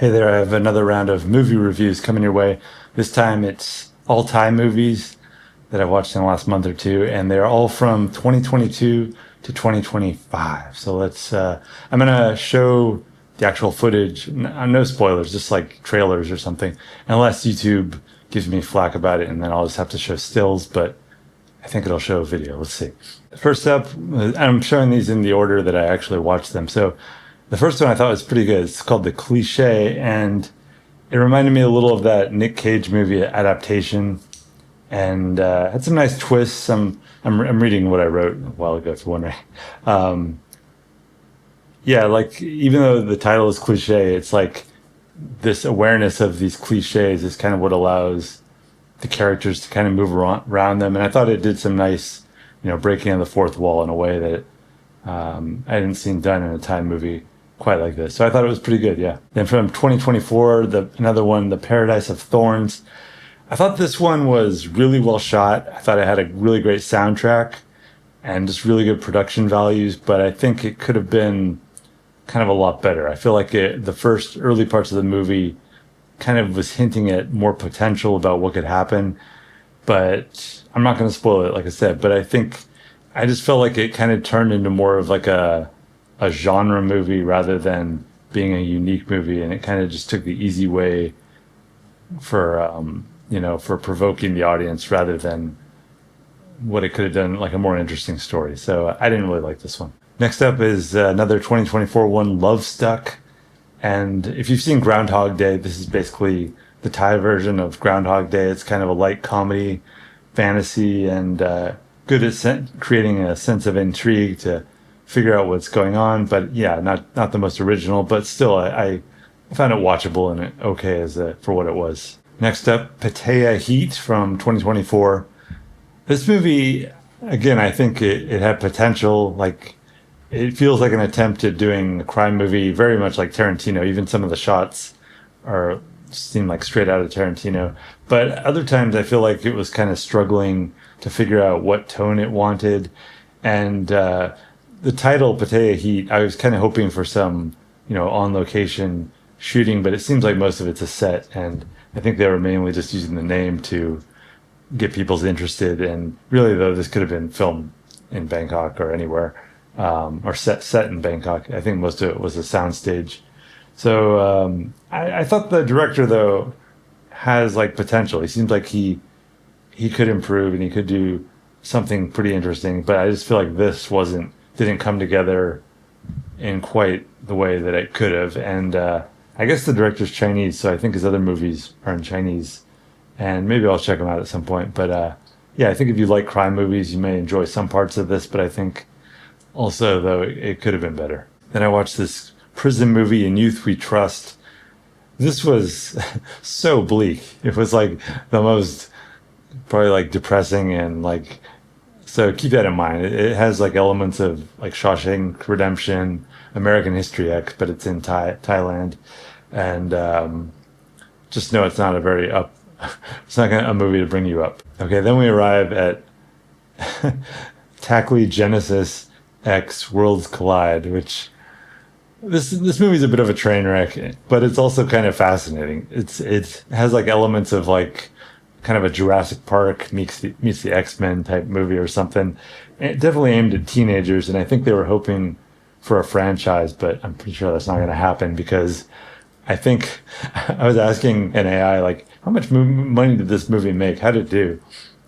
Hey there, I have another round of movie reviews coming your way. This time it's all Thai movies that I've watched in the last month or two, and they're all from 2022 to 2025. So I'm going to show the actual footage, no spoilers, just like trailers or something, unless YouTube gives me flack about it, and then I'll just have to show stills, but I think it'll show a video. Let's see. First up, I'm showing these in the order that I actually watched them. So the first one I thought was pretty good. It's called The Cliche, and it reminded me a little of that Nick Cage movie adaptation, and had some nice twists. I'm reading what I wrote a while ago, if you're wondering. Yeah, like even though the title is cliche, it's like this awareness of these cliches is kind of what allows the characters to kind of move around them. And I thought it did some nice, breaking of the fourth wall in a way that I hadn't seen done in a Thai movie quite like this. So I thought it was pretty good, yeah. Then from 2024, another one, The Paradise of Thorns. I thought this one was really well shot. I thought it had a really great soundtrack and just really good production values, but I think it could have been kind of a lot better. I feel like the first early parts of the movie kind of was hinting at more potential about what could happen, but I'm not going to spoil it, like I said, but I just felt like it kind of turned into more of like a genre movie rather than being a unique movie, and it kind of just took the easy way for provoking the audience rather than what it could have done, like a more interesting story. So I didn't really like this one. Next up is another 2024 one, Love Stuck. And if you've seen Groundhog Day, this is basically the Thai version of Groundhog Day. It's kind of a light comedy, fantasy, and good at creating a sense of intrigue to figure out what's going on. But yeah, not the most original, but still I found it watchable and okay for what it was. Next up, Pattaya Heat from 2024. This movie, again, I think it had potential. Like, it feels like an attempt at doing a crime movie, very much like Tarantino. Even some of the shots seem like straight out of Tarantino. But other times I feel like it was kind of struggling to figure out what tone it wanted. And the title, Pattaya Heat, I was kind of hoping for some, on location shooting, but it seems like most of it's a set. And I think they were mainly just using the name to get people's interested. And really, though, this could have been filmed in Bangkok or anywhere. Or set in Bangkok. I think most of it was a soundstage. So I thought the director, though, has like potential. He seems like he could improve and he could do something pretty interesting. But I just feel like this didn't come together in quite the way that it could have. And I guess the director's Chinese, so I think his other movies are in Chinese. And maybe I'll check them out at some point. But yeah, I think if you like crime movies, you may enjoy some parts of this. But I think also, though, it could have been better. Then I watched this prison movie, In Youth We Trust. This was so bleak. It was like the most probably like depressing and like, so keep that in mind. It has like elements of like Shawshank Redemption, American History X, but it's in Thailand. And just know it's not it's not a movie to bring you up. Okay, then we arrive at Taklee Genesis X Worlds Collide, which this movie's a bit of a train wreck, but it's also kind of fascinating. It has like elements of like kind of a Jurassic Park meets the X-Men type movie or something. It definitely aimed at teenagers, and I think they were hoping for a franchise, but I'm pretty sure that's not going to happen because I think I was asking an AI like, how much money did this movie make? How did it do?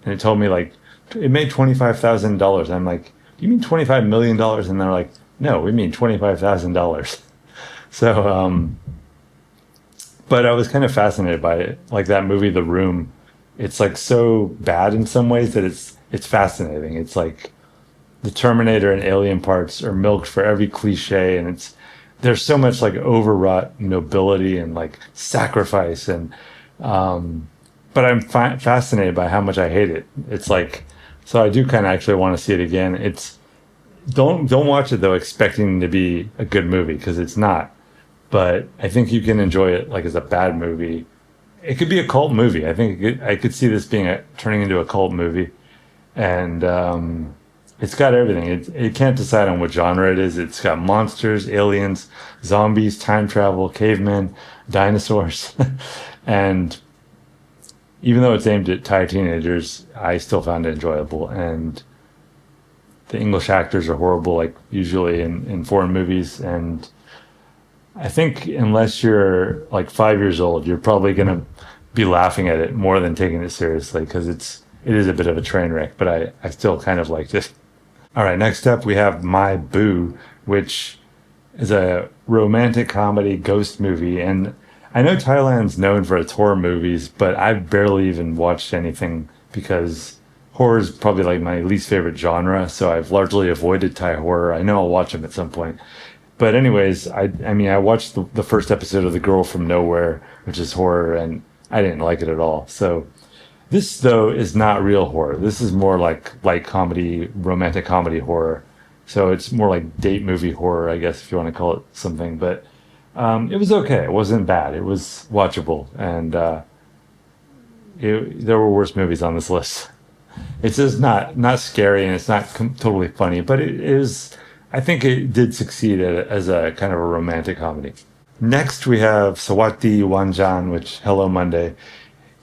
And it told me like it made $25,000. I'm like, you mean $25 million? And they're like, no, we mean $25,000. So, but I was kind of fascinated by it. Like that movie, The Room, it's like so bad in some ways that it's fascinating. It's like the Terminator and Alien parts are milked for every cliche, and there's so much like overwrought nobility and like sacrifice, and but I'm fascinated by how much I hate it. It's like, so I do kind of actually want to see it again. Don't watch it though expecting to be a good movie, because it's not. But I think you can enjoy it like as a bad movie. It could be a cult movie. I think I could see this turning into a cult movie, and it's got everything. It can't decide on what genre it is. It's got monsters, aliens, zombies, time travel, cavemen. dinosaurs. And even though it's aimed at Thai teenagers, I still found it enjoyable. And the English actors are horrible, like usually in foreign movies. And I think unless you're like 5 years old, you're probably going to be laughing at it more than taking it seriously because it is a bit of a train wreck, but I still kind of liked it. All right, next up we have My Boo, which is a romantic comedy ghost movie. And I know Thailand's known for its horror movies, but I've barely even watched anything because horror is probably like my least favorite genre. So I've largely avoided Thai horror. I know I'll watch them at some point. But anyways, I mean, I watched the first episode of The Girl from Nowhere, which is horror, and I didn't like it at all. So this, though, is not real horror. This is more like light comedy, romantic comedy horror. So it's more like date movie horror, I guess, if you want to call it something. But it was okay. It wasn't bad. It was watchable. And there were worse movies on this list. It's just not scary and it's not totally funny, but it is. I think it did succeed as a kind of a romantic comedy. Next, we have Sawati Wanjan, which Hello Monday.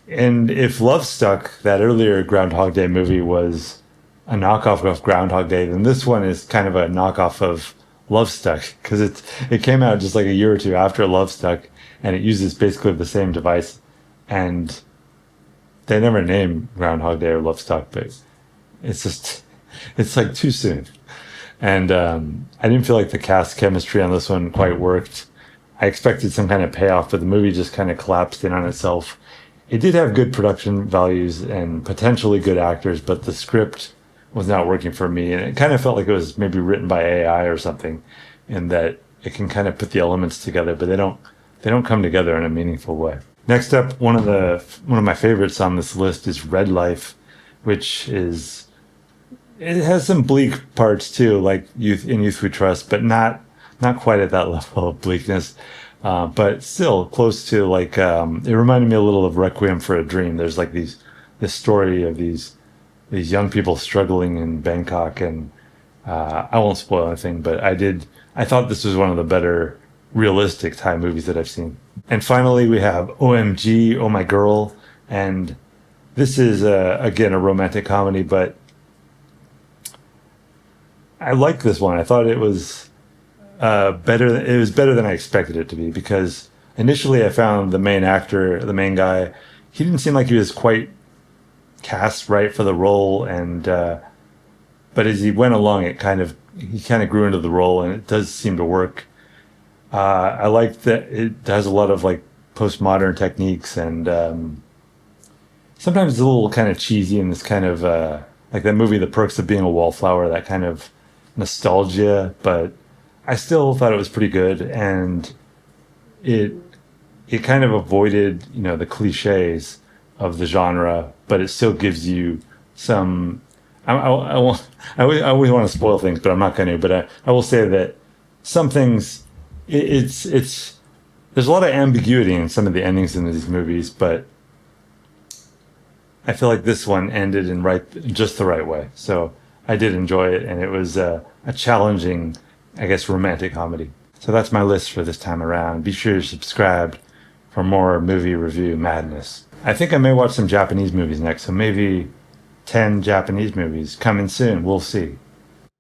And if Love Stuck, that earlier Groundhog Day movie, was a knockoff of Groundhog Day, then this one is kind of a knockoff of Love Stuck because it came out just like a year or two after Love Stuck, and it uses basically the same device. And they never name Groundhog Day or Love Stuck, but it's like too soon. And I didn't feel like the cast chemistry on this one quite worked. I expected some kind of payoff, but the movie just kind of collapsed in on itself. It did have good production values and potentially good actors, but the script was not working for me. And it kind of felt like it was maybe written by AI or something, in that it can kind of put the elements together, but they don't come together in a meaningful way. Next up, one of my favorites on this list is Red Life, which is, it has some bleak parts too, like Youth We Trust, but not quite at that level of bleakness. But still close to like, it reminded me a little of Requiem for a Dream. There's like this story of these young people struggling in Bangkok, and I won't spoil anything, but I thought this was one of the better realistic Thai movies that I've seen. And finally, we have OMG, Oh My Girl, and this is again a romantic comedy, but I like this one. I thought it was better. It was better than I expected it to be because initially I found the main actor, the main guy, he didn't seem like he was quite cast right for the role, and but as he went along, he kind of grew into the role, and it does seem to work. I like that it has a lot of like postmodern techniques, and sometimes it's a little kind of cheesy and this kind of like that movie, The Perks of Being a Wallflower, that kind of nostalgia, but I still thought it was pretty good, and it kind of avoided, the cliches of the genre, but it still gives you some. I always want to spoil things, but I'm not going to. But I will say that some things, it's there's a lot of ambiguity in some of the endings in these movies, but I feel like this one ended in just the right way. So I did enjoy it, and it was a challenging, I guess, romantic comedy. So that's my list for this time around. Be sure to subscribe for more movie review madness. I think I may watch some Japanese movies next, so maybe 10 Japanese movies coming soon. We'll see.